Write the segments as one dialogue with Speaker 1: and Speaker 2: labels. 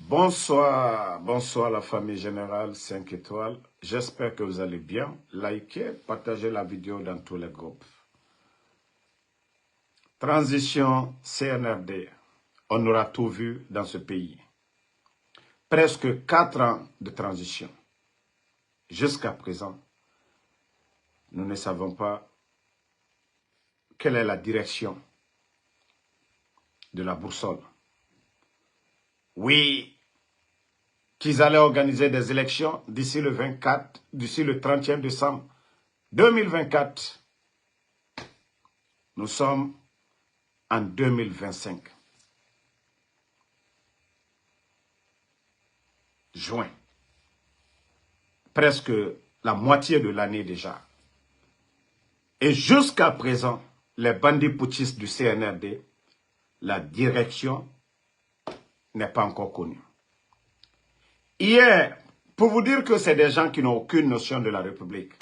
Speaker 1: Bonsoir, bonsoir la famille générale 5 étoiles. J'espère que vous allez bien. Likez, partagez la vidéo dans tous les groupes. Transition CNRD. On aura tout vu dans ce pays. Presque 4 ans de transition. Jusqu'à présent, nous ne savons pas quelle est la direction de la boussole. Oui, qu'ils allaient organiser des élections d'ici le 31 décembre 2024. Nous sommes en 2025. Juin. Presque la moitié de l'année déjà. Et jusqu'à présent, les bandits putschistes du CNRD, la direction n'est pas encore connue. Hier, pour vous dire que c'est des gens qui n'ont aucune notion de la République,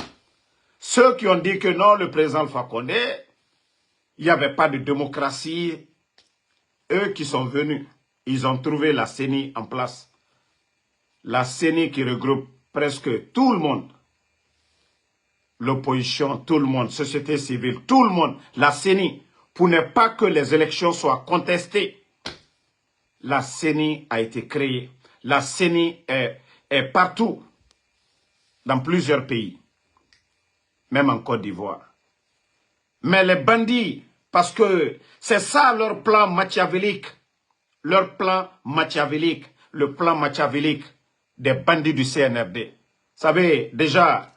Speaker 1: ceux qui ont dit que non, le président Alpha Condé, il n'y avait pas de démocratie, eux qui sont venus, ils ont trouvé la CENI en place. La CENI qui regroupe presque tout le monde. L'opposition, tout le monde, société civile, tout le monde. La CENI, pour ne pas que les élections soient contestées. La CENI a été créée. La CENI est partout, dans plusieurs pays, même en Côte d'Ivoire. Mais les bandits, parce que c'est ça leur plan machiavélique, le plan machiavélique des bandits du CNRD. Vous savez, déjà,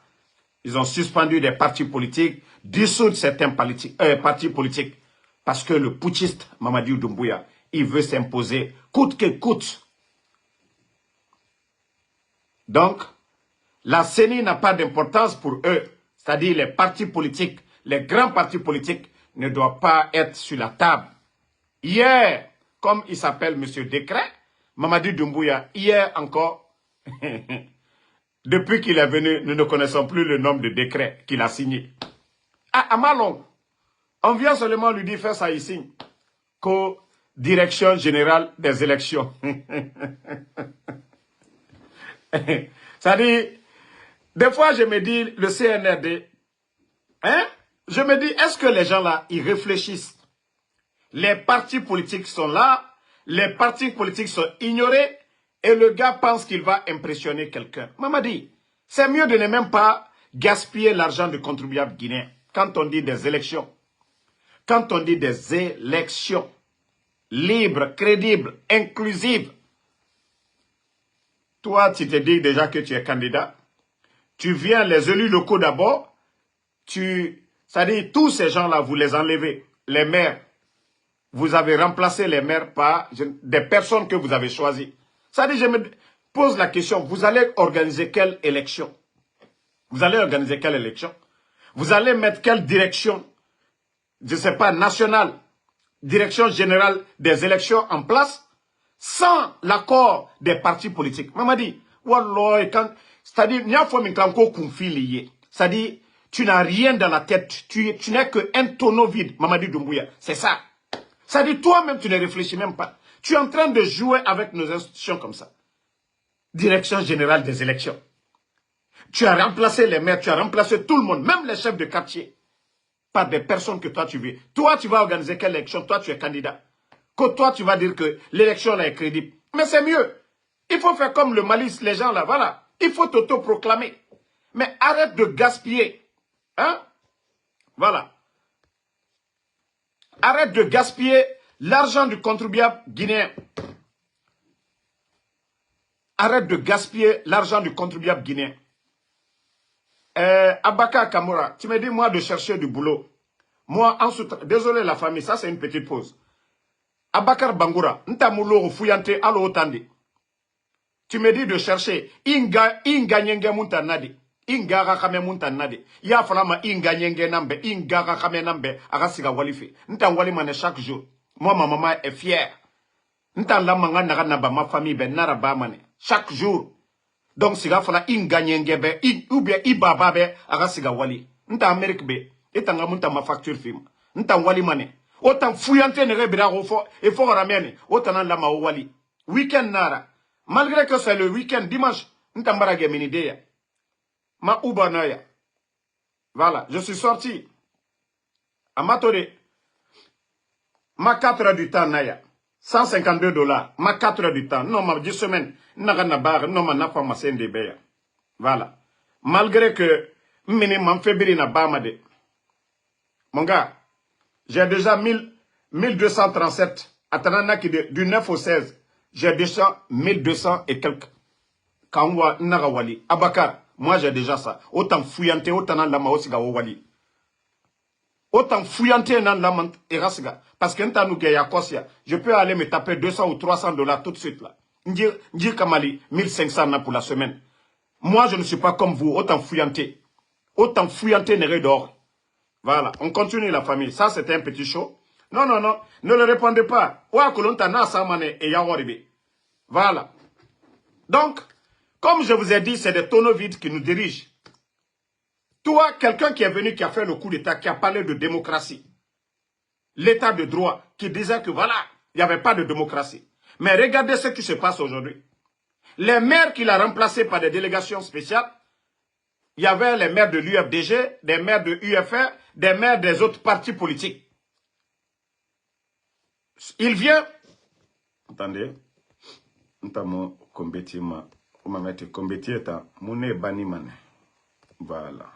Speaker 1: ils ont suspendu des partis politiques, dissout certains partis politiques, parce que le putschiste Mamadou Doumbouya, il veut s'imposer coûte que coûte. Donc, la CENI n'a pas d'importance pour eux. C'est-à-dire les partis politiques, les grands partis politiques ne doivent pas être sur la table. Hier, comme il s'appelle M. Décret, Mamadou Doumbouya, hier encore, depuis qu'il est venu, nous ne connaissons plus le nombre de décrets qu'il a signés. À Malong, on vient seulement lui dire faire ça ici. Co-direction générale des élections. C'est-à-dire, des fois je me dis, le CNRD, hein, je me dis, est-ce que les gens là, ils réfléchissent? Les partis politiques sont là, les partis politiques sont ignorés, et le gars pense qu'il va impressionner quelqu'un. Maman dit, c'est mieux de ne même pas gaspiller l'argent du contribuable guinéen. Quand on dit des élections, quand on dit des élections libres, crédibles, inclusives, toi, tu te dis déjà que tu es candidat. Tu viens, les élus locaux d'abord. C'est-à-dire, tous ces gens-là, vous les enlevez. Les maires. Vous avez remplacé les maires par des personnes que vous avez choisies. C'est-à-dire, je me pose la question, vous allez organiser quelle élection? Vous allez organiser quelle élection? Vous allez mettre quelle direction? Je ne sais pas, nationale, direction générale des élections en place? Sans l'accord des partis politiques. Maman dit, c'est-à-dire, c'est-à-dire, tu n'as rien dans la tête, tu n'es qu'un tonneau vide, Mamadou Doumbouya. C'est ça. C'est-à-dire, toi-même, tu ne réfléchis même pas. Tu es en train de jouer avec nos institutions comme ça. Direction générale des élections. Tu as remplacé les maires, tu as remplacé tout le monde, même les chefs de quartier, par des personnes que toi tu veux. Toi, tu vas organiser quelle élection? Toi, tu es candidat. Que toi, tu vas dire que l'élection là est crédible. Mais c'est mieux. Il faut faire comme le malice, les gens là, voilà. Il faut t'auto-proclamer. Mais arrête de gaspiller. Hein? Voilà. Arrête de gaspiller l'argent du contribuable guinéen. Arrête de gaspiller l'argent du contribuable guinéen. Abaka Kamura, tu me dis moi de chercher du boulot. Moi, ensuite, désolé la famille, ça c'est une petite pause. Abakar Bangoura, ntamulo fuyante alo otandi. Tu me dis de chercher inga nyenge muntanadi. Inga rakame muntanadi. Ya falama inga nyenge nambe, inga rakame nambe, agasiga walifi. Nta wali mane chaque jour. Moi ma maman est fière. Nta la manga naba ma famille ben naraba mane. Chaque jour. Donc siga fala inga nyenge be, ou bien ibaba be, agasiga wali. Nta Amérique be, etanga munta ma facture film. Nta wali mane. Autant fouillante ne rebira au fort et fort ramène autant la ma wali week-end nara Malgré que c'est le week-end, dimanche, Ntambara Geminideya. Ma Ubanaya. Voilà, je suis sorti. À Matore. Ma 4 heures du temps, Naya. $152. Ma 4 heures du temps. Non, ma 10 semaines. Non, ma nafa ma sende beya. Voilà. Malgré que, mini m'enfébiri na bamade. Mon gars, j'ai déjà 1237. Attendant du 9 au 16. J'ai déjà 1200 et quelques. Kanwa Narawali. Abakar, moi j'ai déjà ça. Autant fouillanté, autant dans la maosiga wali. Autant fouillanté dans la mante erasiga. Parce que je peux aller me taper 200 ou $300 tout de suite là. N'dir Kamali, 1500 pour la semaine. Moi je ne suis pas comme vous, autant fouillanté. Autant fouillanté n'est d'or. Voilà, on continue la famille. Ça c'était un petit show. Non, non, non, ne le répondez pas. Voilà. Donc, comme je vous ai dit, c'est des tonneaux vides qui nous dirigent. Toi, quelqu'un qui est venu, qui a fait le coup d'État, qui a parlé de démocratie, l'état de droit, qui disait que voilà, il n'y avait pas de démocratie. Mais regardez ce qui se passe aujourd'hui. Les maires qu'il a remplacés par des délégations spéciales, il y avait les maires de l'UFDG, des maires de UFR, des maires des autres partis politiques. Il vient... Attendez. Voilà.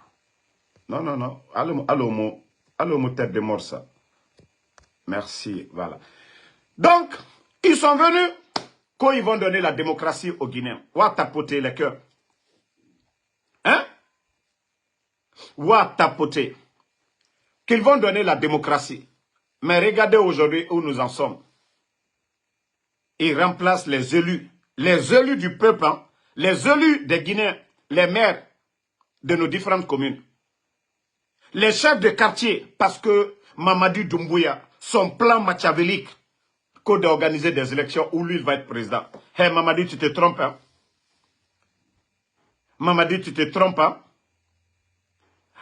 Speaker 1: Non, non, non. Allô, tête de mort, ça. Merci, voilà. Donc, ils sont venus quand ils vont donner la démocratie aux Guinéens. Ouah, tapoter les cœurs. Hein? Ouah, tapoter. Qu'ils vont donner la démocratie. Mais regardez aujourd'hui où nous en sommes. Ils remplacent les élus du peuple, hein, les élus des Guinéens, les maires de nos différentes communes. Les chefs de quartier, parce que Mamadi Doumbouya, son plan machiavélique, d'organiser des élections où lui il va être président. Hey Mamadi, tu te trompes, hein? Mamadi, tu te trompes, hein?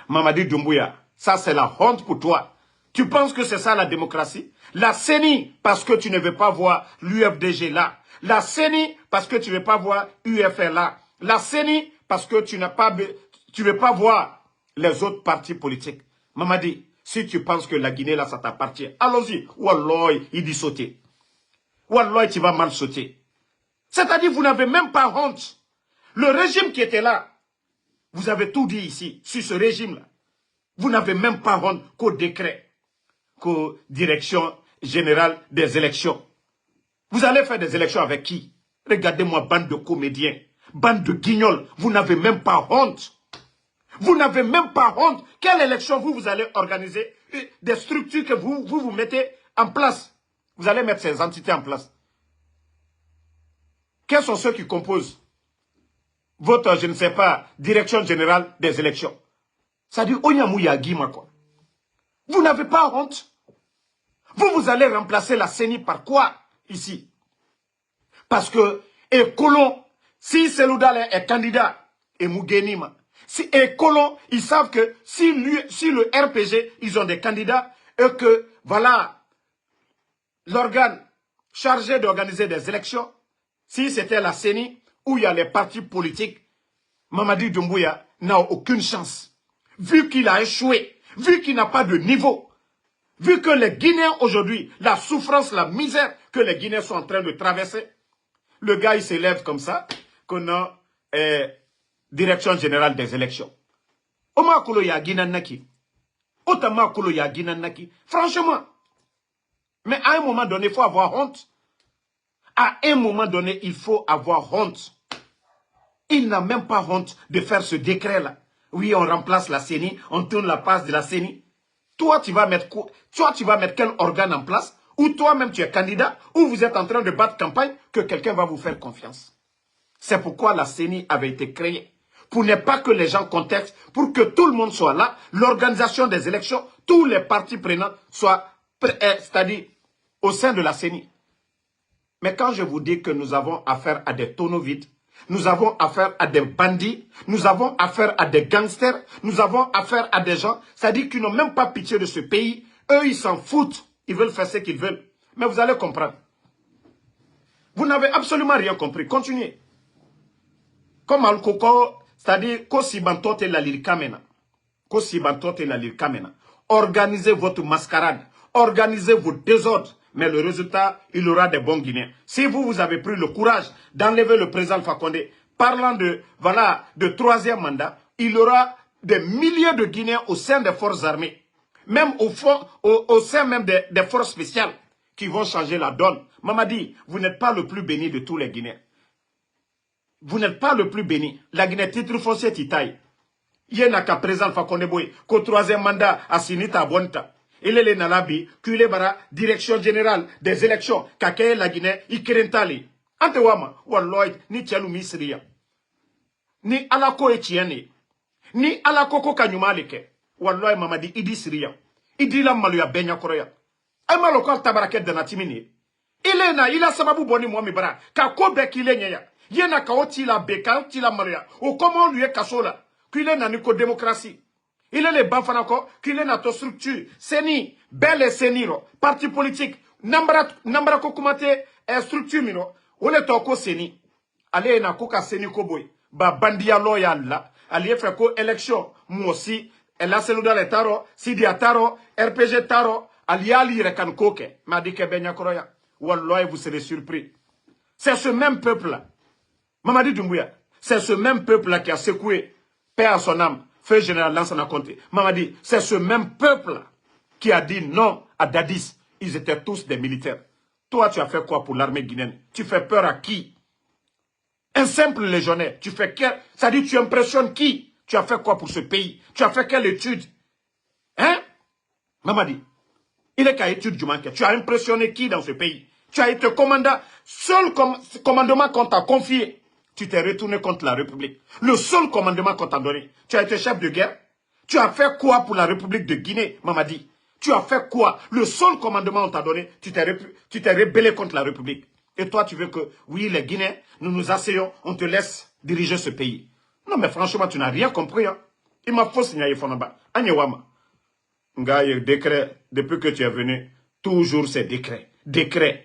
Speaker 1: Mamadi Doumbouya, ça c'est la honte pour toi. Tu penses que c'est ça la démocratie? La CENI, parce que tu ne veux pas voir l'UFDG là. La CENI, parce que tu ne veux pas voir UFR là. La CENI, parce que tu ne veux pas voir les autres partis politiques. Mamadi, si tu penses que la Guinée là, ça t'appartient, allons-y. Wallah, il dit sauter. Wallah, tu vas mal sauter. C'est-à-dire, vous n'avez même pas honte. Le régime qui était là, vous avez tout dit ici, sur ce régime-là. Vous n'avez même pas honte qu'au décret, qu'aux directions générales des élections. Vous allez faire des élections avec qui? Regardez-moi, bande de comédiens, bande de guignols. Vous n'avez même pas honte. Vous n'avez même pas honte. Quelle élection vous allez organiser? Des structures que vous mettez en place. Vous allez mettre ces entités en place. Quels sont ceux qui composent votre, je ne sais pas, direction générale des élections? Ça dit, Onyamouya Guima, quoi. Vous n'avez pas honte. Vous allez remplacer la CENI par quoi, ici? Parce que, et Colon, si Seloudal est candidat, et Mougenima, et Colon, ils savent que si le RPG, ils ont des candidats, et que, voilà, l'organe chargé d'organiser des élections, si c'était la CENI, où il y a les partis politiques, Mamadi Doumbouya n'a aucune chance. Vu qu'il a échoué, vu qu'il n'a pas de niveau, vu que les Guinéens aujourd'hui, la souffrance, la misère que les Guinéens sont en train de traverser, le gars il s'élève comme ça, qu'on a direction générale des élections. Omakolo ya Guinanaki. Otamakolo ya Guinanaki. Franchement. Mais à un moment donné, il faut avoir honte. À un moment donné, il faut avoir honte. Il n'a même pas honte de faire ce décret-là. Oui, on remplace la CENI, on tourne la passe de la CENI. Toi, tu vas mettre quoi? Toi, tu vas mettre quel organe en place? Ou toi-même, tu es candidat, ou vous êtes en train de battre campagne, que quelqu'un va vous faire confiance. C'est pourquoi la CENI avait été créée. Pour ne pas que les gens contestent, pour que tout le monde soit là, l'organisation des élections, tous les partis prenants soient, c'est-à-dire au sein de la CENI. Mais quand je vous dis que nous avons affaire à des tonneaux vides, nous avons affaire à des bandits, nous avons affaire à des gangsters, nous avons affaire à des gens, c'est-à-dire qu'ils n'ont même pas pitié de ce pays. Eux, ils s'en foutent. Ils veulent faire ce qu'ils veulent. Mais vous allez comprendre. Vous n'avez absolument rien compris. Continuez. Comme Al-Koko, c'est-à-dire, Kosibantote la lirikamena. Kosibantote la lirikamena. Organisez votre mascarade. Organisez vos désordres. Mais le résultat, il y aura des bons Guinéens. Si vous avez pris le courage d'enlever le président Alpha Condé, parlant de, voilà, de troisième mandat, il y aura des milliers de Guinéens au sein des forces armées. Même au sein même des forces spéciales qui vont changer la donne. Mamadi, vous n'êtes pas le plus béni de tous les Guinéens. Vous n'êtes pas le plus béni. La Guinée titre foncier titaille. Il y a un président Fakoneboy, qu'au troisième mandat à Sinita Bonta. Il est le Nalabi, qu'il est bara direction générale des élections, kakaye la Guinée, ikerentali. Antewama, walloy, ni tialou misriya. Ni alako etienne. Ni alako kokanyumalike. Walloy mamadi, idi siriya. Idi la maluya benya koroya. Ama lokal tabaraket de natimini. Il a sababu boni mwami bara. Kako bekile nyeya. Yena kaoti la beka, ti la maluya. Ou comment lui est kasola. Qu'il est na démocratie. Il est le Banfanako, qu'il est notre structure. Seni, belle seniro, parti politique, nambra kokumate, structure mino. On est toko seni. Allez na koka seni koboy. Ba bandia loyal la. Allez fait ko élection. Moi aussi, la seluda le taro, Sidi Taro, RPG Taro, aliali rekan koke. M'a dit que benya koroya. Walloy, vous serez surpris. C'est ce même peuple-là. Mamadi Doumbouya, c'est ce même peuple-là qui a secoué, paix à son âme, feu général Lansana Conté. Mamadi, c'est ce même peuple-là qui a dit non à Dadis. Ils étaient tous des militaires. Toi, tu as fait quoi pour l'armée guinéenne? Tu fais peur à qui? Un simple légionnaire. Tu fais quel... Ça dit, tu impressionnes qui? Tu as fait quoi pour ce pays? Tu as fait quelle étude? Hein? Mamadi, il est qu'à étude du manqué. Tu as impressionné qui dans ce pays? Tu as été commandant. Seul commandement qu'on t'a confié, tu t'es retourné contre la République. Le seul commandement qu'on t'a donné. Tu as été chef de guerre. Tu as fait quoi pour la République de Guinée, Mamadi? Tu as fait quoi? Le seul commandement qu'on t'a donné, tu t'es rébellé contre la République. Et toi, tu veux que, oui, les Guinéens, nous nous asseyons, on te laisse diriger ce pays. Non, mais franchement, tu n'as rien compris. Hein? Il m'a faussé signaler Fonaba. Anyewama. Ngaye, décret, depuis que tu es venu, toujours ces décrets. Décret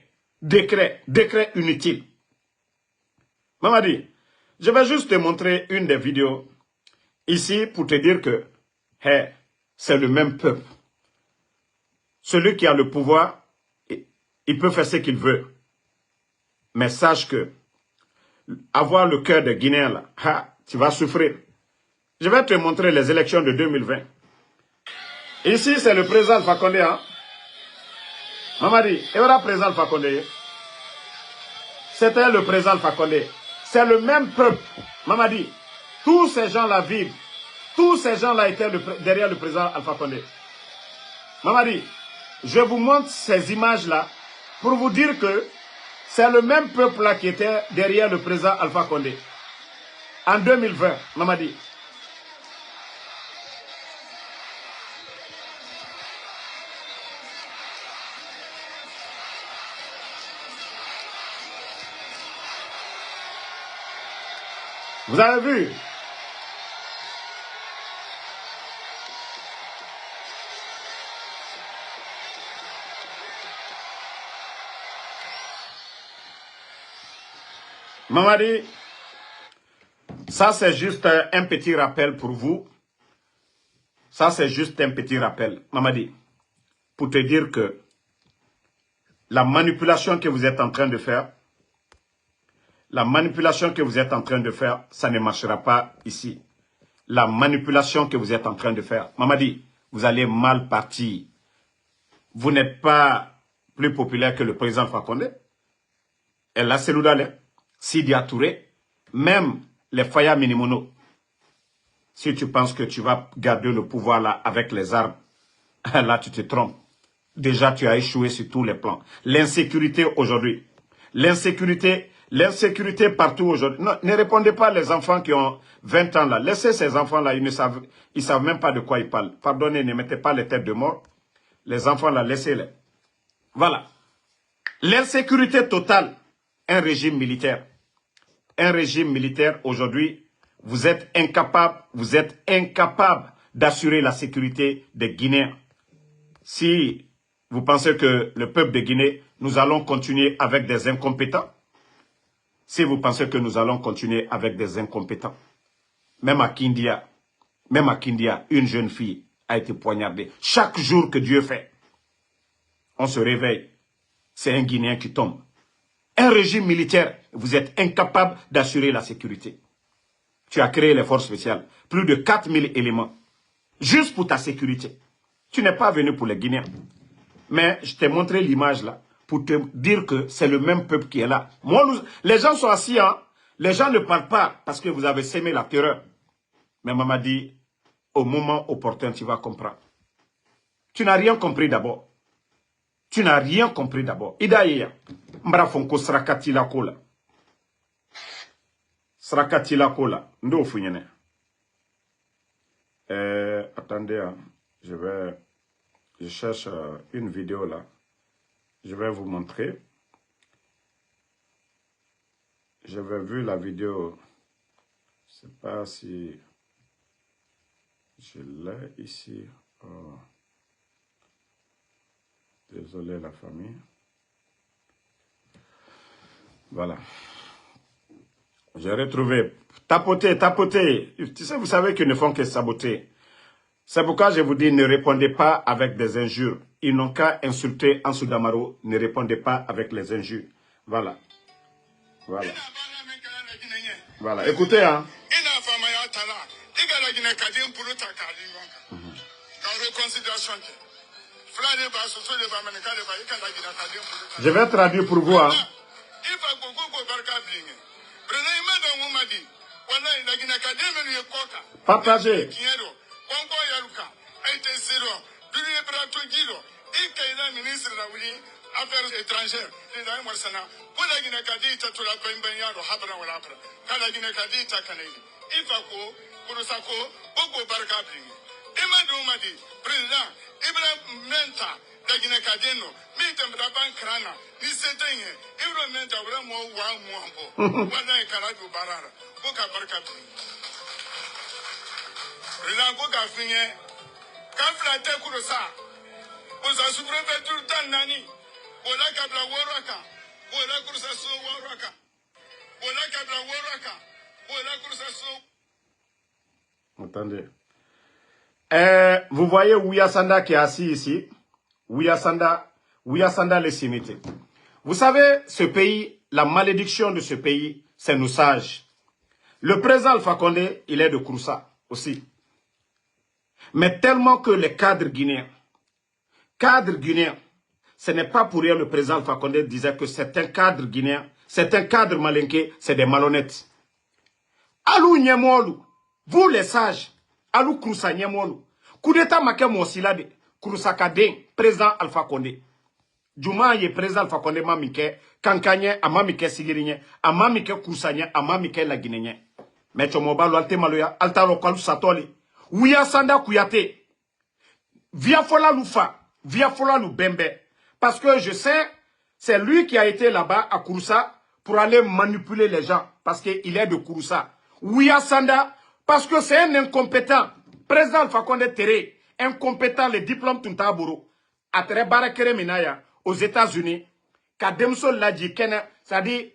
Speaker 1: inutile. Mamadi, je vais juste te montrer une des vidéos ici pour te dire que hey, c'est le même peuple. Celui qui a le pouvoir, il peut faire ce qu'il veut. Mais sache que avoir le cœur des Guinéens là, tu vas souffrir. Je vais te montrer les élections de 2020. Ici, c'est le président Alpha Condé. Hein? Mamadi, et voilà le président Alpha Condé. C'était le président Alpha Condé. C'est le même peuple. Mamadi, tous ces gens-là vivent. Tous ces gens-là étaient derrière le président Alpha Condé. Mamadi, je vous montre ces images-là pour vous dire que c'est le même peuple-là qui était derrière le président Alpha Condé. En 2020, Mamadi. Vous avez vu? Mamadi, ça c'est juste un petit rappel pour vous. Ça c'est juste un petit rappel. Mamadi, pour te dire que la manipulation que vous êtes en train de faire, ça ne marchera pas ici. La manipulation que vous êtes en train de faire, Mamadi, vous allez mal partir. Vous n'êtes pas plus populaire que le président Fakonde. Et la Seloudale, Sidi Touré, même les Faya Minimono. Si tu penses que tu vas garder le pouvoir là avec les armes, là tu te trompes. Déjà tu as échoué sur tous les plans. L'insécurité aujourd'hui, l'insécurité partout aujourd'hui. Ne répondez pas les enfants qui ont 20 ans là. Laissez ces enfants là, ils savent même pas de quoi ils parlent. Pardonnez, ne mettez pas les têtes de mort. Les enfants là, laissez-les. Voilà. L'insécurité totale, un régime militaire. Un régime militaire aujourd'hui, vous êtes incapable d'assurer la sécurité des Guinéens. Si vous pensez que le peuple de Guinée, nous allons continuer avec des incompétents, si vous pensez que nous allons continuer avec des incompétents. Même à Kindia, une jeune fille a été poignardée. Chaque jour que Dieu fait, on se réveille. C'est un Guinéen qui tombe. Un régime militaire, vous êtes incapable d'assurer la sécurité. Tu as créé les forces spéciales. Plus de 4000 éléments. Juste pour ta sécurité. Tu n'es pas venu pour les Guinéens. Mais je t'ai montré l'image là pour te dire que c'est le même peuple qui est là. Moi, les gens sont assis, hein. Les gens ne parlent pas parce que vous avez sémé la terreur. Mais maman dit, au moment opportun, tu vas comprendre. Tu n'as rien compris d'abord. Tu n'as rien compris d'abord. Idaïa, Mbrafonko Srakati la kola. Srakati la kola. Ndo funyene. Attendez, hein. Je cherche une vidéo là. Je vais vous montrer. J'avais vu la vidéo. Je ne sais pas si je l'ai ici. Oh. Désolé la famille. Voilà. J'ai retrouvé. Tapoter, tapoter. Tu sais, vous savez qu'ils ne font que saboter. C'est pourquoi je vous dis, ne répondez pas avec des injures. Ils n'ont qu'à insulter Ansou Damaro. Ne répondez pas avec les injures. Voilà. Voilà. Voilà. Écoutez, hein. Je vais traduire pour vous, hein. Partagez. Affaires étrangères, Attendez. Vous voyez Ouya Sanda qui est assis ici. Ouya Sanda les Simité. Vous savez, ce pays, la malédiction de ce pays, c'est nos sages. Le président Alpha Condé, il est de Kouroussa aussi. Mais tellement que les cadres guinéens, ce n'est pas pour rien le président Alpha Condé disait que certains cadres guinéens, certains cadres malinqués, c'est des malhonnêtes. Alou Nyemolu, vous les sages, Alou Kouroussa Nyemolu, coup d'état maké Monsilade, Kouroussa Kadin, président Alpha Condé. Juma ye président Alpha Condé mamike, Kankanye, amamike Sigirigne, amamike Kouroussanye, amamike la Guinéen. Mais Chomobalo Alte Maloya, Alta Lokalu Satoli, Ouya Sanda Kouyate, via Fola Loufa, via Fola Loubembe. Parce que je sais, c'est lui qui a été là-bas à Kouroussa pour aller manipuler les gens. Parce qu'il est de Kouroussa. Ouya Sanda, parce que c'est un incompétent. Président Alpha Condé Terre, incompétent, les diplômes Tuntaburu. À Tere Barakere Minaya, aux États-Unis, Kademso Ladji Kena, c'est-à-dire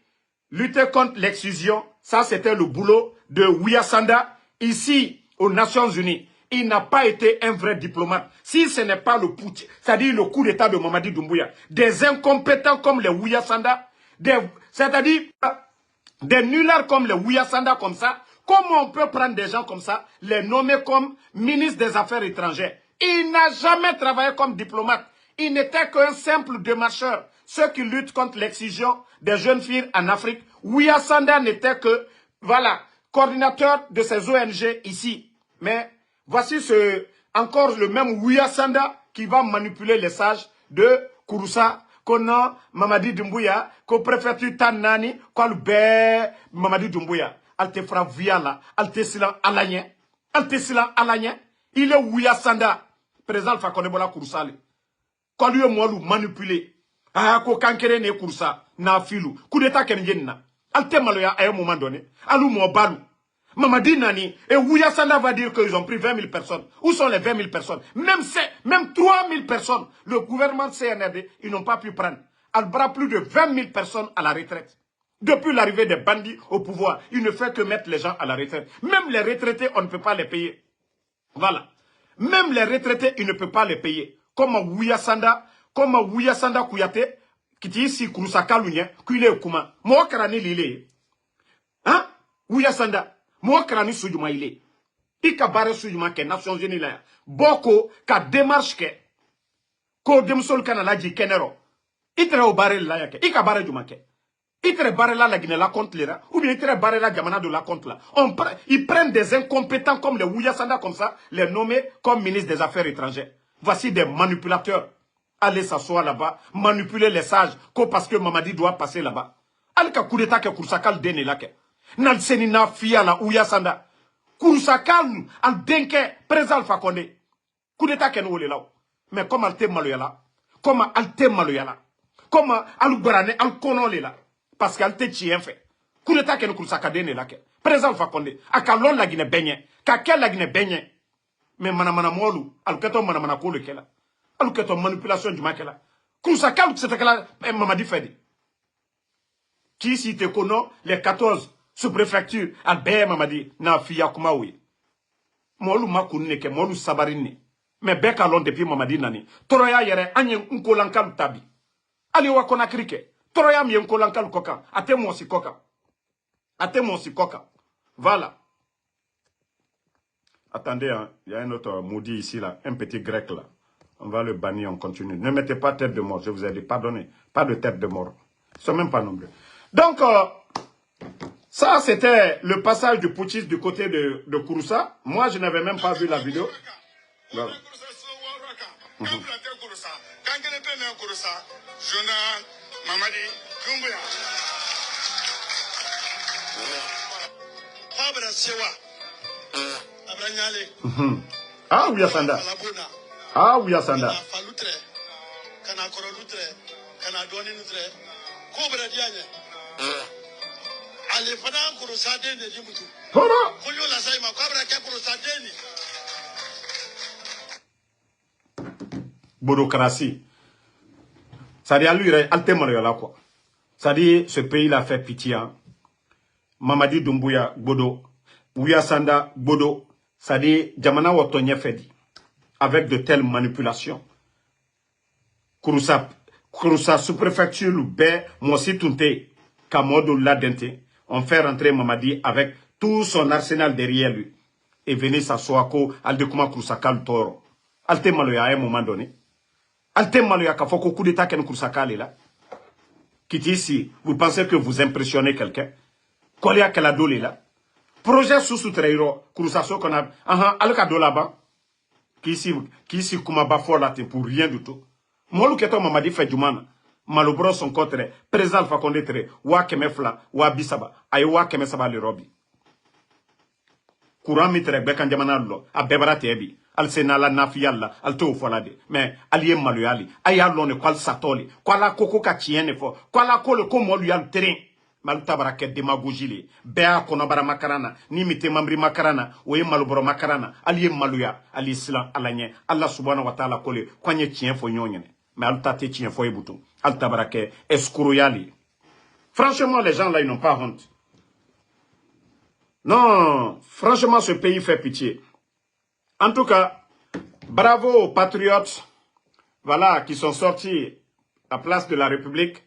Speaker 1: lutter contre l'exclusion, ça c'était le boulot de Ouya Sanda, ici aux Nations Unies. Il n'a pas été un vrai diplomate. Si ce n'est pas le putsch, c'est-à-dire le coup d'état de Mamadi Doumbouya, des incompétents comme les Ouya Sanda, c'est-à-dire des nullards comme les Ouya Sanda comme ça, comment on peut prendre des gens comme ça, les nommer comme ministre des Affaires étrangères? Il n'a jamais travaillé comme diplomate. Il n'était qu'un simple démarcheur. Ceux qui luttent contre l'excision des jeunes filles en Afrique, Ouya Sanda n'était que, voilà, coordinateur de ces ONG ici. Mais voici encore le même Ouya Sanda qui va manipuler les sages de Kouroussa, Konan, Mamadi Doumbouya, qu'au préfecture Tanani, Kolbe, Mamadi Doumbouya. Alte fra viala, alte silan alanya, il est Ouya Sanda, président Alpha Condé Bola Kouroussa. Quand lui moi manipulé, ah ko kankere ne Kouroussa, na filu, coup d'état kenyenna. Alte maloya à un moment donné, alou mo balou. Mamadi Nani, et Ouya Sanda va dire qu'ils ont pris 20 000 personnes. Où sont les 20 000 personnes? Même 3 000 personnes, le gouvernement CNRD, ils n'ont pas pu prendre. Elle bras plus de 20 000 personnes à la retraite. Depuis l'arrivée des bandits au pouvoir, il ne fait que mettre les gens à la retraite. Même les retraités, on ne peut pas les payer. Voilà. Même les retraités, il ne peut pas les payer. Comme Ouya Sanda Kouyaté, qui dit ici Kouroussaka Lounien, qu'il est au Kouma. Moi, Karani Lille. Hein? Ouya Sanda. Moi, Karani Soudjouma il est. Ika bare Soudjouma ke Nations Unies là. Boko, ka démarche ke. Ko demsol kanala di kenero. Itre au bare la yake. Ika bare Djouma ke. Itre bare la Guinée la contre là. Ou bien itre bare la Gamana de la contre là. Ils prennent des incompétents comme les Ouya Sanda comme ça, les nommer comme ministre des Affaires étrangères. Voici des manipulateurs. Allez s'asseoir là-bas, manipuler les sages, parce que Mamadi doit passer là-bas. Alka coup d'état que Koursakal dene là ke. Nal senina fia la Ouya Sanda. Koursakal al denke présent Fakonde. Coup d'état que nous là. Mais comme alte maloyala, comme alte maloyala, comme al barane al konole là, parce qu'alte chien fait. Coup d'état que nous Koursakal dene là ke. Présent Fakonde. Akalon la Guinée benye, kakel la Guinée benye. Mais manamana molu, al keto manamana kolo kela. Alors que ton manipulation du makela. Koursakal, c'est que la Mamadi Fedi. Qui si te connaît les 14 sous-préfectures, Albert Mamadi, na fiya kumaoui. Molu makounne ke, molu sabarine. Mais beka lon depuis Mamadi nani. Toroya yere, anye unkolankal tabi. Ali wa Conakry ke. Toroya mi unkolankal koka. Ate monsi koka. Ate monsi koka. Voilà. Attendez, hein, il y a un autre maudit ici là, un petit grec là. On va le bannir, on continue. Ne mettez pas tête de mort, je vous ai dit, pardonnez. Pas de tête de mort. Ils ne sont même pas nombreux. Donc, ça, c'était le passage du putschiste du côté de Kouroussa. Moi, je n'avais même pas vu la vidéo. Voilà. Ah, oui, Sanda. Ah oui, Sanda. Bodocratie. Ça dit à lui, il quoi. Ça dit, ce pays l'a fait pitié. Hein. Mamadi Doumbouya, Bodo. Ouya Sanda, Bodo. Ça dit, Djamana Wotonye Fedi. Avec de telles manipulations. Kouroussa sous-préfecture Loubé, Mossi Tunte, Kamodo Ladente, on fait rentrer Mamadi avec tout son arsenal derrière lui. Et venir s'asseoir al Dekouma Kouroussakal Toro. Alte Maloya à un moment donné. Alte Maloya Kafoko coup d'état qu'un Kouroussakal est là. Qui dit ici, vous pensez que vous impressionnez quelqu'un? Kolia Kalado est là. Projet sous Trairo, Kouroussasso qu'on a. Alkado là-bas. Qui ici Koumaba fort là, pour rien du tout. Moi, le Mamadi fait du man. Malobro son contre, président Alpha Condé très, wa kemefla, wa bisaba, ay wa kemesaba le robi. Courant mitre bekan jamana lo, a bebara tebi, al senala nafiyalla, al to folade, mais allié maluyali, ayalone kwal satoli, kwala koko ka tienne fo, kwala ko le komo lui al terrain. Maluta barake démagogie bea konobara makarana ni mite mambri makarana oye malobro makarana allié maluya ali islam alanye Allah subhanahu wa ta'ala kole kwanye tien fo nyonyene mais aluta te tien fo ebuto alta barake eskuroyali. Franchement les gens là ils n'ont pas honte. Non, franchement ce pays fait pitié. En tout cas, bravo aux patriotes voilà qui sont sortis à place de la République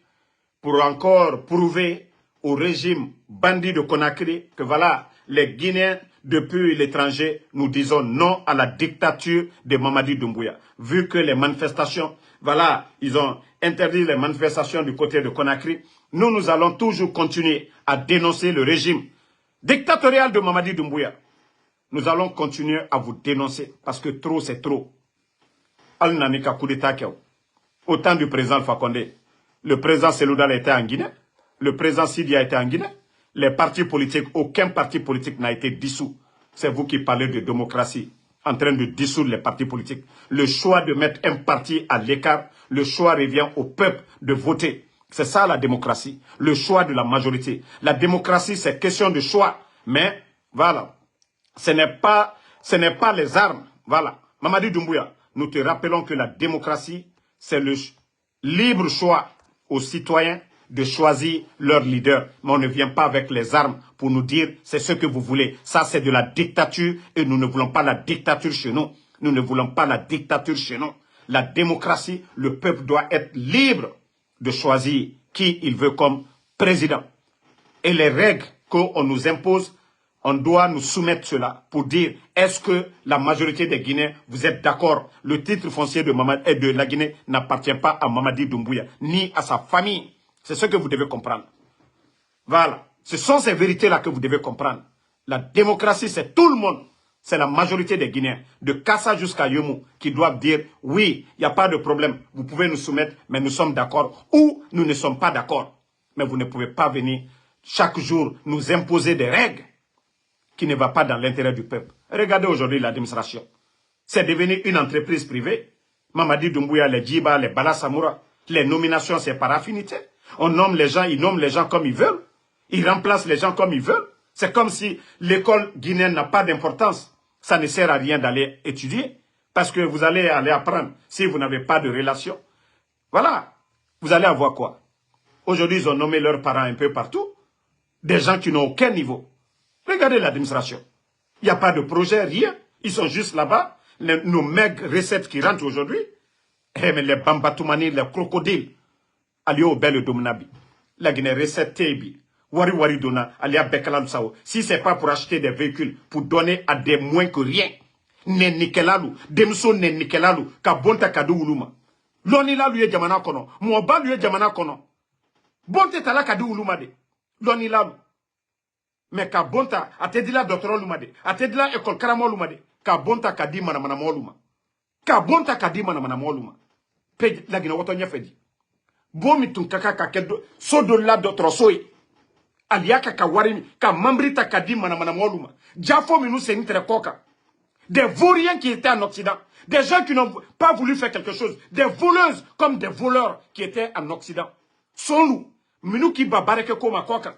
Speaker 1: pour encore prouver au régime bandit de Conakry que voilà, les Guinéens depuis l'étranger, nous disons non à la dictature de Mamadi Doumbouya. Vu que les manifestations, voilà, ils ont interdit les manifestations du côté de Conakry, nous allons toujours continuer à dénoncer le régime dictatorial de Mamadi Doumbouya. Nous allons continuer à vous dénoncer parce que trop c'est trop. Al-Nanika coup d'état au temps du président Alpha Condé, le président Seloudal était en Guinée. Le président Sidi a été en Guinée. Les partis politiques, aucun parti politique n'a été dissous. C'est vous qui parlez de démocratie, en train de dissoudre les partis politiques. Le choix de mettre un parti à l'écart, le choix revient au peuple de voter. C'est ça la démocratie, le choix de la majorité. La démocratie, c'est question de choix. Mais, voilà, ce n'est pas les armes. Voilà. Mamadi Doumbouya, nous te rappelons que la démocratie, c'est le libre choix aux citoyens de choisir leur leader. Mais on ne vient pas avec les armes pour nous dire c'est ce que vous voulez. Ça, c'est de la dictature et nous ne voulons pas la dictature chez nous. Nous ne voulons pas la dictature chez nous. La démocratie, le peuple doit être libre de choisir qui il veut comme président. Et les règles qu'on nous impose, on doit nous soumettre cela pour dire est-ce que la majorité des Guinéens, vous êtes d'accord? Le titre foncier de la Guinée n'appartient pas à Mamadi Doumbouya, ni à sa famille. C'est ce que vous devez comprendre. Voilà. Ce sont ces vérités-là que vous devez comprendre. La démocratie, c'est tout le monde. C'est la majorité des Guinéens, de Kassa jusqu'à Yemou, qui doivent dire oui, il n'y a pas de problème, vous pouvez nous soumettre, mais nous sommes d'accord, ou nous ne sommes pas d'accord. Mais vous ne pouvez pas venir chaque jour nous imposer des règles qui ne vont pas dans l'intérêt du peuple. Regardez aujourd'hui l'administration. C'est devenu une entreprise privée. Mamadi Doumbouya, les Djiba, les Bala Samoura, les nominations, c'est par affinité. On nomme les gens, ils nomment les gens comme ils veulent. Ils remplacent les gens comme ils veulent. C'est comme si l'école guinéenne n'a pas d'importance. Ça ne sert à rien d'aller étudier. Parce que vous allez aller apprendre si vous n'avez pas de relation. Voilà. Vous allez avoir quoi? Aujourd'hui, ils ont nommé leurs parents un peu partout. Des gens qui n'ont aucun niveau. Regardez l'administration. Il n'y a pas de projet, rien. Ils sont juste là-bas. Nos maigres recettes qui rentrent aujourd'hui. Eh, mais les bambatoumani, les crocodiles. Allez au bel domnabi. La Guinée recette tebi. Wari wari dona, alia bekalam sao. Si c'est pas pour acheter des véhicules, pour donner à des moins que rien. Nen nikelalu, demso nen nikelalu, ka bonta kadu uluma. Loni la luye jamana kono, mouba luye jamana kono. Bonte tala kadu uluma de. Loni la lu. Mais ka bonta, ate di la docteur uluma de. Ate di la école karamo uluma de. Ka bonta kadi manamana moluma. Ka bonta kadi manamana moluma. Pe la gina woto nyefedi. Bomi tunkaka kakedo, so do la docteur soye. Aliaka ka warimi, ka mambrita ka di manamana moluma. Jafo minou se nitre koka. Des vauriens qui étaient en Occident. Des gens qui n'ont pas voulu faire quelque chose. Des voleuses comme des voleurs qui étaient en Occident. Sont-nous, minou ki babareke koma koka.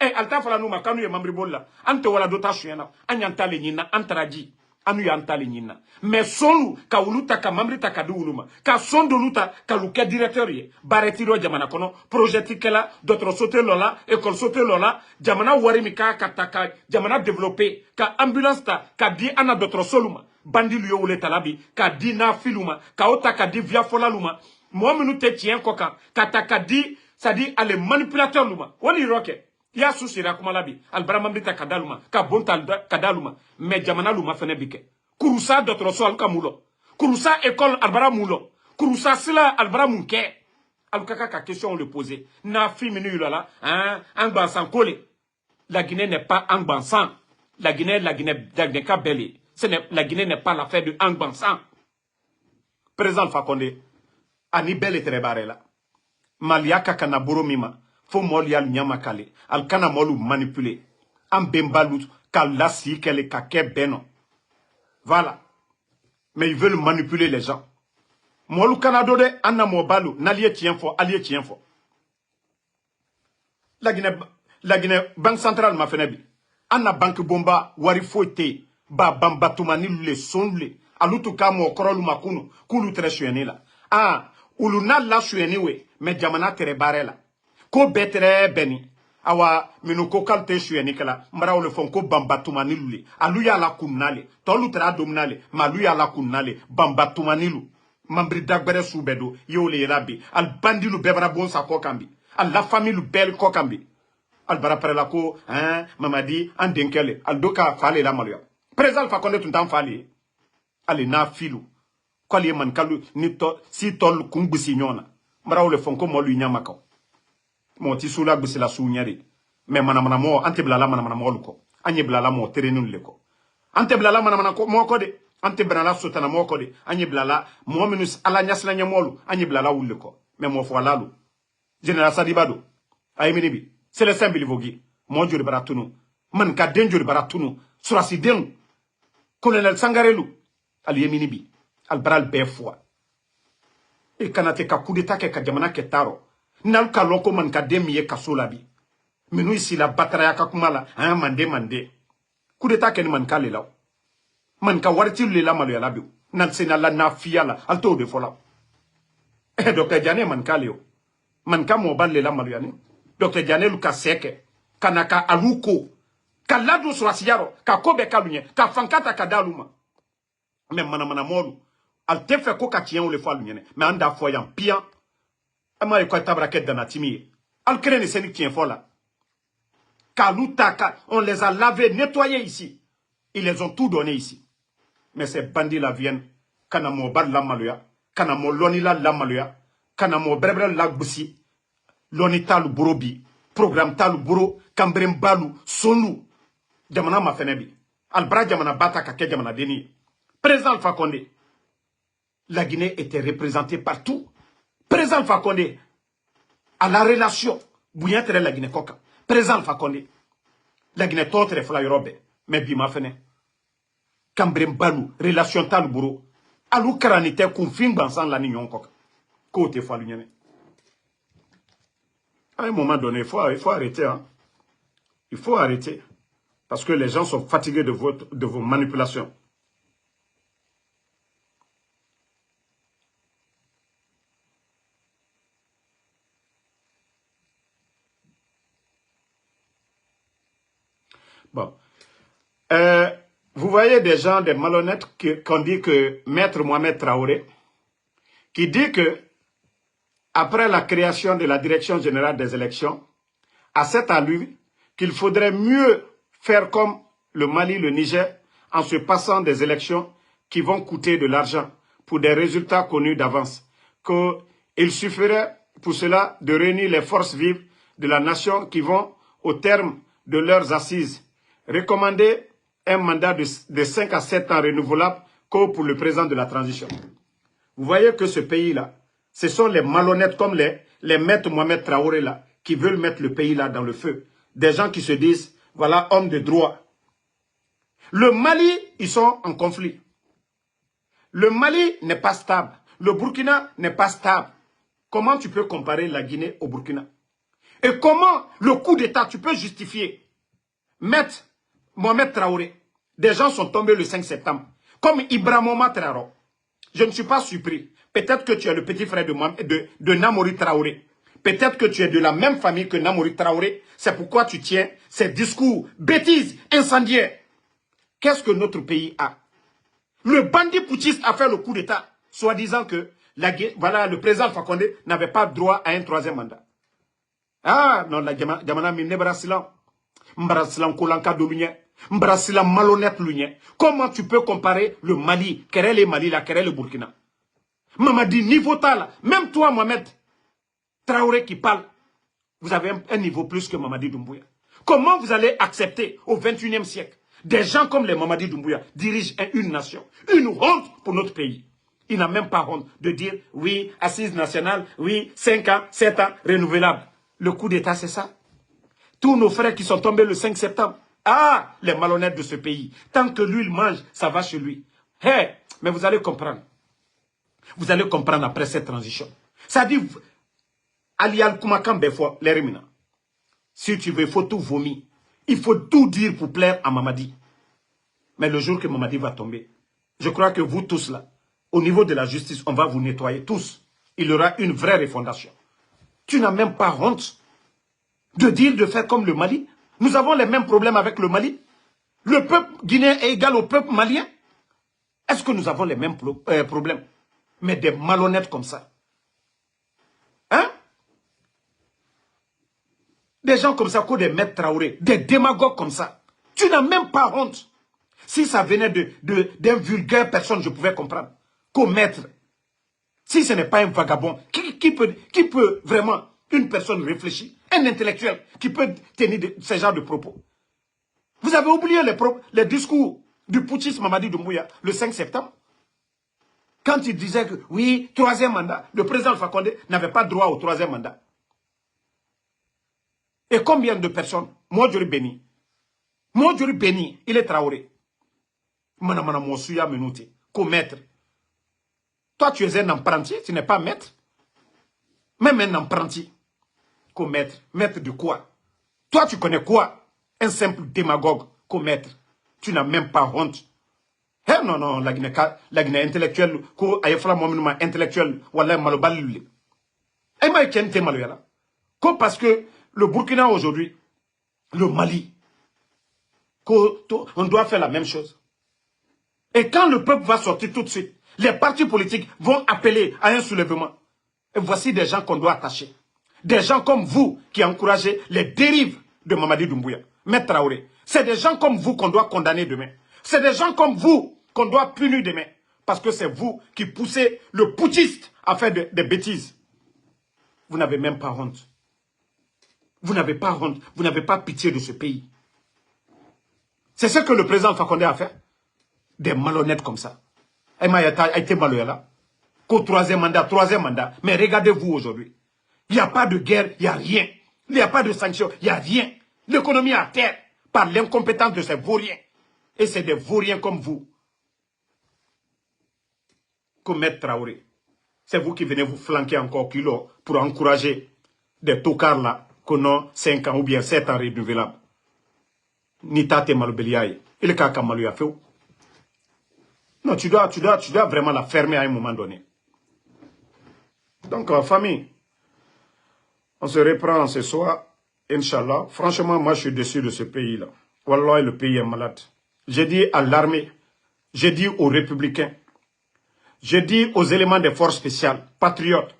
Speaker 1: Eh, alta fala nou makanu ye mambribola. Ante wala dota shuyena. Anyanta le nina, antaraji. Anu yanta le nina. Mais sont-nous, ka uluta ka mambrita ka du uluma. Ka son de luta, ka luke directeur ye. Baretiro jamana kono, projeti kela, d'autres sauter lola, école sauter lola, jamana warimi ka kataka, jamana développé, ka ambulance ta, ka di ana d'autres soluma. Bandi luyo ule talabi, ka di na filuma, ka ota ka di via fola luma. Moi menu te tien koka, ka ta ka di, ça dit, ale manipulateur luma. Wali roke. Ya susira kumalabi albara mamrita kadaluma ka bonta kadaluma mais jamana luma fene bike kurusa dotro so alka mulo kurusa école albara mulo kurusa sila albara munke alukaka ka question on le poser na fi minu là hein angbansan kole la Guinée n'est pas angbansan la Guinée ka belé la Guinée n'est pas l'affaire de angbansan président Fakonde ani belé trebarela maliaka kana boromima faut molial nyamakale al kana molu manipuler am bembalut kal lasi kele kake beno voilà mais ils veulent manipuler les gens molu kanado de anna mobalu n'allié tien fo allié tien fo la Guinée banque centrale ma fenebi anna banque bomba wari foite ba bambatumani le sonle alutu kamo korolu makunu kulu treshueni la ah uluna la shueni we mais jamana tere barela ko betre beni awa minu ko kalte shueni kala mara le fon ko bambatumani lule aluya la kunale tolu tra domnale maluya la kunale bambatumani lu mambri dagbere subedo yole rabi al bandilu bebra bon sa ko kambi al la famille bel ko kambi al bara prela ko hein mamadi an denkele al doka fale la maluya président fa connaître un fale ale na filu ko ali man kalu ni to si tol kungbisi nyona mara le fon ko molu nyamaka mo ti sula gbisi la sunyari mais manamana mo ante blala manamana mo luko anye blala mo terenun leko ante blala manamana ko mo ko de ante blala sotana mo ko de anye blala mo minus ala nyasla nyamolu anye blala wulle ko mais mo fo lalu général Sadibado ay minibi c'est le simple vogi mo jori baratunu man ka den jori baratunu surasi den colonel Sangarelu al yeminibi al bral befwa e kanate ka coup d'état ke ka jamana ke taro nal ka loko man ka demiye kasola bi minu isi la batara ka kumala hein mande coup d'état ken man ka lela man ka warti lela malu yala bi nan sena la na fiala alto de fola e do ka jane man ka leo manka mobal le la maluyani Dr. Dianelu ka seke kanaka aluko ka ladu surasiyaro ka kobe kalunye ka fankata ka daluma mais mana modu al te fe ko ka tien le fa lunyene mais anda fo yan pian ama e ko tabraket danatimi al krene seni tien fo là Kaluta, on les a lavés, nettoyés ici. Ils les ont tout donné ici. Mais ces bandits-là viennent. Kanamo bad la maluya. Kanamo lonila la maluya. Kanamo brebre la boussi. Lonita lu borobi. Programme ta lu boro. Kambrem balu. Sonu. Jamana ma fenebi. Albra jamana bata kake jamana deni. Président Alpha Condé. La Guinée était représentée partout. Président Alpha Condé. À la relation. Bouillantere la Guinée coca. Président Alpha Condé. La Guinée totre flyrobe. Mais bima fene. Kambrem balu. Relation tal buro. Alou karanite koufing bansan la nignon coca. Côté falunyene. À un moment donné, il faut arrêter. Hein. Il faut arrêter. Parce que les gens sont fatigués de vos manipulations. Bon. Vous voyez des gens, des malhonnêtes, qu'on dit que Maître Mohamed Traoré, qui dit que, après la création de la Direction générale des élections, à cet allure, qu'il faudrait mieux faire comme le Mali, le Niger, en se passant des élections qui vont coûter de l'argent pour des résultats connus d'avance, qu'il suffirait pour cela de réunir les forces vives de la nation qui vont, au terme de leurs assises, recommander un mandat de 5 à 7 ans renouvelable que pour le président de la transition. Vous voyez que ce pays-là, ce sont les malhonnêtes comme les maîtres Mohamed Traoré là, qui veulent mettre le pays là dans le feu. Des gens qui se disent, voilà, hommes de droit. Le Mali, ils sont en conflit. Le Mali n'est pas stable. Le Burkina n'est pas stable. Comment tu peux comparer la Guinée au Burkina? Et comment le coup d'État, tu peux justifier? Maître Mohamed Traoré, des gens sont tombés le 5 septembre. Comme Ibrahima Traoré. Je ne suis pas surpris. Peut-être que tu es le petit frère de Namori Traoré. Peut-être que tu es de la même famille que Namori Traoré. C'est pourquoi tu tiens ces discours bêtises, incendiaires. Qu'est-ce que notre pays a? Le bandit putschiste a fait le coup d'État, soi-disant que voilà, le président Alpha Condé n'avait pas droit à un troisième mandat. Ah, non, la Gamana Mine Brasilan. Mbrasilan Kolanka de l'Union. Mbrasilan malhonnête l'Union. Comment tu peux comparer le Mali, quel le Mali, quel le Burkina? Mamadi, niveau tal, même toi, Mohamed Traoré qui parle, vous avez un niveau plus que Mamadi Doumbouya. Comment vous allez accepter au 21e siècle des gens comme les Mamadi Doumbouya dirigent une nation? Une honte pour notre pays. Il n'a même pas honte de dire, oui, assise nationale, oui, 5 ans, 7 ans, renouvelable. Le coup d'État, c'est ça. Tous nos frères qui sont tombés le 5 septembre. Ah, les malhonnêtes de ce pays. Tant que lui, il mange, ça va chez lui. Hey, mais vous allez comprendre. Vous allez comprendre après cette transition. Ça dit, Alial Koumakam Befo, l'Erimina. Si tu veux, il faut tout vomir. Il faut tout dire pour plaire à Mamadi. Mais le jour que Mamadi va tomber, je crois que vous tous là, au niveau de la justice, on va vous nettoyer tous. Il y aura une vraie refondation. Tu n'as même pas honte de dire de faire comme le Mali. Nous avons les mêmes problèmes avec le Mali. Le peuple guinéen est égal au peuple malien. Est-ce que nous avons les mêmes problèmes? Mais des malhonnêtes comme ça. Hein? Des gens comme ça, comme des maîtres Traoré, des démagogues comme ça. Tu n'as même pas honte. Si ça venait d'un vulgaire personne, je pouvais comprendre. Qu'au maître. Si ce n'est pas un vagabond, qui peut vraiment, une personne réfléchie, un intellectuel, qui peut tenir ce genre de propos? Vous avez oublié les discours du putschiste Mamadi Doumbouya le 5 septembre? Quand il disait que, oui, troisième mandat, le président Alpha Condé n'avait pas droit au troisième mandat. Et combien de personnes? Modjori Beni. Modjori Beni, il est Traoré. Manamana Moussouya Menouti, co-maître. Toi, tu es un apprenti, tu n'es pas maître. Même un apprenti, co-maître. Maître de quoi? Toi, tu connais quoi? Un simple démagogue, co-maître. Tu n'as même pas honte. Eh non, non, la Guinée intellectuelle, intellectuelle, voilà, malobal. Aïma Ekente Maloyala. Parce que le Burkina aujourd'hui, le Mali, on doit faire la même chose. Et quand le peuple va sortir tout de suite, les partis politiques vont appeler à un soulèvement. Et voici des gens qu'on doit attacher. Des gens comme vous qui encouragez les dérives de Mamadi Doumbouya, Maître Traoré. C'est des gens comme vous qu'on doit condamner demain. C'est des gens comme vous qu'on doit punir demain. Parce que c'est vous qui poussez le putschiste à faire des bêtises. Vous n'avez même pas honte. Vous n'avez pas honte. Vous n'avez pas pitié de ce pays. C'est ce que le président Fakonde a fait. Des malhonnêtes comme ça. Aïma a été Maloyala. Qu'au troisième mandat. Mais regardez-vous aujourd'hui. Il n'y a pas de guerre, il n'y a rien. Il n'y a pas de sanctions, il n'y a rien. L'économie est à terre par l'incompétence de ces vauriens. Et c'est des vauriens comme vous. Comme Maître Traoré. C'est vous qui venez vous flanquer encore kilo pour encourager des tocards là qu'on a 5 ans ou bien 7 ans renouvelables. Nitate Malobeliaï. Il est qu'à Malouya fait. Non, tu dois vraiment la fermer à un moment donné. Donc, famille, on se reprend ce soir, Inch'Allah. Franchement, moi, je suis déçu de ce pays-là. Wallah, le pays est malade. J'ai dit à l'armée, j'ai dit aux républicains, j'ai dit aux éléments des forces spéciales, patriotes,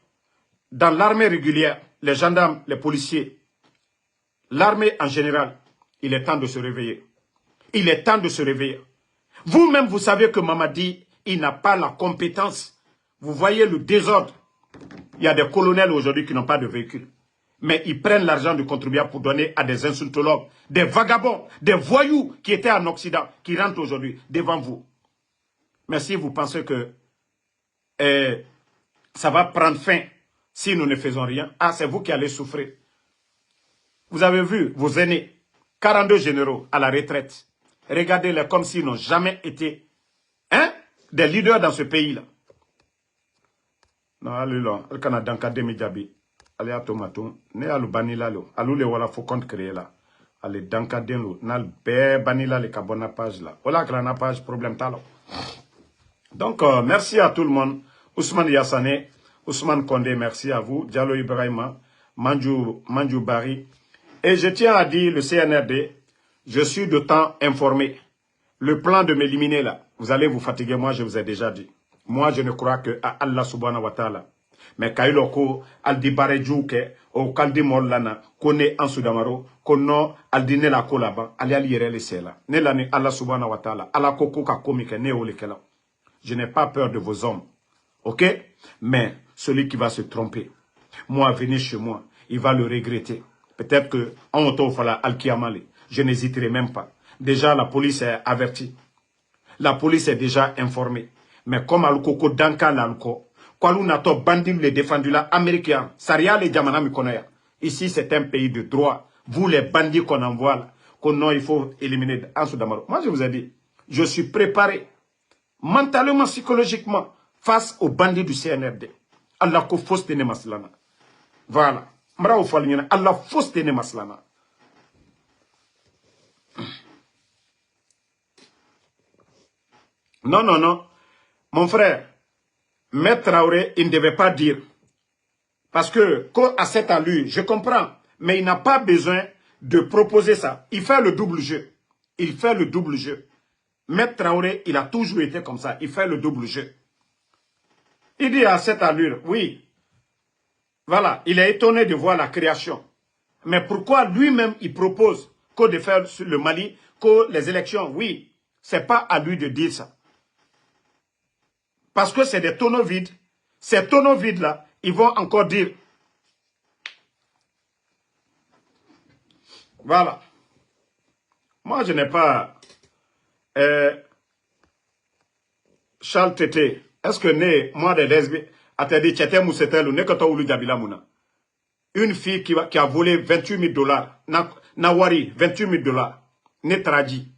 Speaker 1: dans l'armée régulière, les gendarmes, les policiers, l'armée en général, il est temps de se réveiller. Il est temps de se réveiller. Vous-même, vous savez que Mamadi, il n'a pas la compétence. Vous voyez le désordre. Il y a des colonels aujourd'hui qui n'ont pas de véhicule. Mais ils prennent l'argent du contribuable pour donner à des insultologues, des vagabonds, des voyous qui étaient en Occident, qui rentrent aujourd'hui devant vous. Mais si vous pensez que ça va prendre fin si nous ne faisons rien, c'est vous qui allez souffrir. Vous avez vu vos aînés, 42 généraux à la retraite. Regardez-les comme s'ils n'ont jamais été des leaders dans ce pays-là. Non, allez-là, le Canada, Kademi allez à Tomato, ne alu banila lo, alu le wala faut compte créer là. Allez, Dankaden lo, nal be banila le kabona page là. Voilà, grana page, problème talo. Donc, merci à tout le monde. Ousmane Yassane, Ousmane Kondé, merci à vous. Diallo Ibrahima, Manjou Bari. Et je tiens à dire, le CNRD, je suis de temps informé. Le plan de m'éliminer là, vous allez vous fatiguer, moi je vous ai déjà dit. Moi je ne crois que à Allah subhanahu wa ta'ala. Mais kailoko aldi barejuke o kaldi mollana kone ansudamaro kono aldi ne la kolaba ali ali yere le sela. Ne la ni Allah subhanahu wa ta'ala. Ala koko ka komike ne olekela. Je n'ai pas peur de vos hommes. OK? Mais celui qui va se tromper, moi venir chez moi, il va le regretter. Peut-être que en auto fala al-Kiyamale. Je n'hésiterai même pas. Déjà, la police est avertie. La police est déjà informée. Mais comme Alukoko Danka Laluko, Kwalu Nato Bandim les défendus là, américains, Saria les Djamana Mikonaya. Ici, c'est un pays de droit. Vous, les bandits qu'on envoie là, il faut éliminer en Soudamaro. Moi, je vous ai dit, je suis préparé mentalement, psychologiquement, face aux bandits du CNRD. Allah ko fausse tene maslana. Voilà. Mra ou falina, Allah fausse tene maslana. Non, non, non. Mon frère, Maître Traoré, il ne devait pas dire. Parce que, à cette allure, je comprends. Mais il n'a pas besoin de proposer ça. Il fait le double jeu. Il fait le double jeu. Maître Traoré, il a toujours été comme ça. Il fait le double jeu. Il dit à cette allure, oui. Voilà, il est étonné de voir la création. Mais pourquoi lui-même, il propose que de faire sur le Mali, que les élections, oui. C'est pas à lui de dire ça. Parce que c'est des tonneaux vides. Ces tonneaux vides-là, ils vont encore dire. Voilà. Moi, je n'ai pas... Charles Tété, est-ce que moi, des lesbiennes, une fille qui a volé 28 000 $, Nawari, 28 000 $, ne tradi,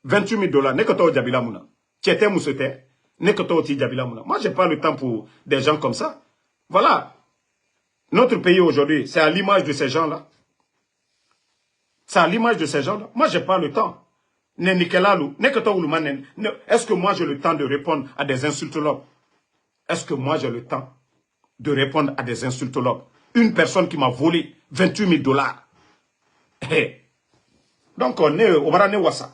Speaker 1: 28 000 $, ne koto Jabila Mouna. Tchete Moussete, ne koto Ti Jabila Mouna. Moi, je n'ai pas le temps pour des gens comme ça. Voilà. Notre pays aujourd'hui, c'est à l'image de ces gens-là. C'est à l'image de ces gens-là. Moi, je n'ai pas le temps. Est-ce que moi, j'ai le temps de répondre à des insultologues? Est-ce que moi, j'ai le temps de répondre à des insultologues? une personne qui m'a volé 28 000 dollars. Donc, on est au Barane Wassa.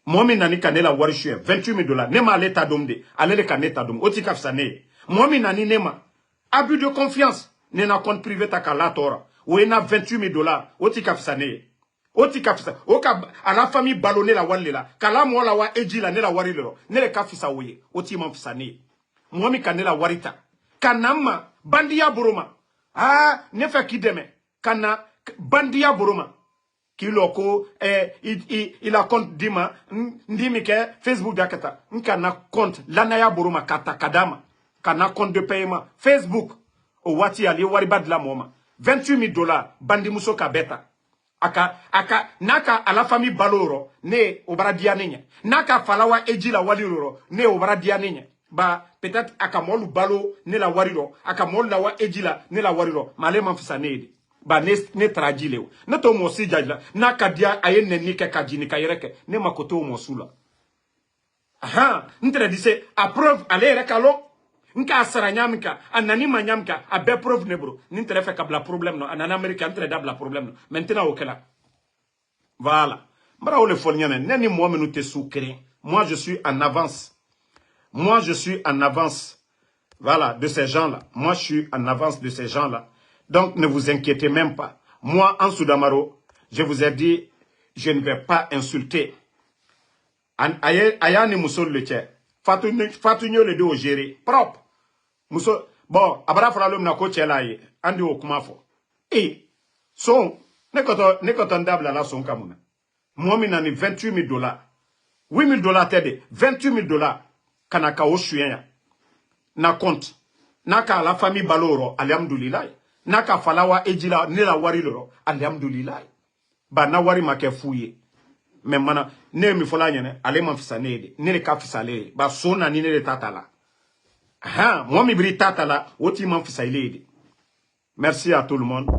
Speaker 1: Moi, je nani kanela warishu 28 000 dollars. Nema ale ta domde. Ale le kaneta dom. Oti kafsane. Moi, je nani nema. Abus de confiance. Nena compte privé ta kala tora. Ou ena 28 000 dollars. Oti kafsane. Oti kafsa. Oka à la famille ballonné la wallela. Kala moi la wa eji la ne la wari lero. Ne le kafisa ouye. Oti manfisane. Moi, je kanela warita. Kanama. Bandia buruma. Ah, ne fait qui deme. Kana. Bandia buruma. Kiloko, il a compte dima, ndimi ke Facebook dakata, nkana compte, lanaya buruma kata kadama, kana compte de paiement, Facebook, o wati ali waribad la moma, 28 000 dollars, bandi muso kabeta, naka à la famille baloro, ne obara dianenya, naka falawa eji la waliro, ne obara dianenya, ba, peut-être aka molu balo, ne la wariro, aka molu la wa eji la, ne la wariro, male manfisa nede. Ba ne traji leo ne to mo si jajla na kadia aye nenni ke kajini kayereke ne makoto mo sula aha ntre dise a preuve ale rekalo nka asaranyamka anani manyamka a be preuve ne bro ntre fe kabla problème no anana america ntre dabla problème no maintenant okela voilà mbara ole folnyane neni mo menu te soukri moi je suis en avance voilà de ces gens là moi je suis en avance de ces gens là. Donc, ne vous inquiétez même pas. Moi, en Soudamaro, je vous ai dit, je ne vais pas insulter. Ayane Moussol le tien. Fatunyo le deux au géré. Propre. Moussol. Bon, abara fralum na ko tchelaye. Andi o kumafo. Et, son, nekoton dabla la son kamuna. Moi, minani 28 000 dollars. 8 000 dollars t'aide. 28 000 dollars. Kanaka o chouyen. Na compte. Naka la famille baloro. Alhamdoulilah. Naka falawa ejila nela wari loro alhamdulillah ba na wari make fuye mais mana ne mi fola nyene ale man fisa nede ne le ka fisa le ba sona ni ne le tatala aha moi mi bri tatala oti man fisa lede. Merci à tout le monde.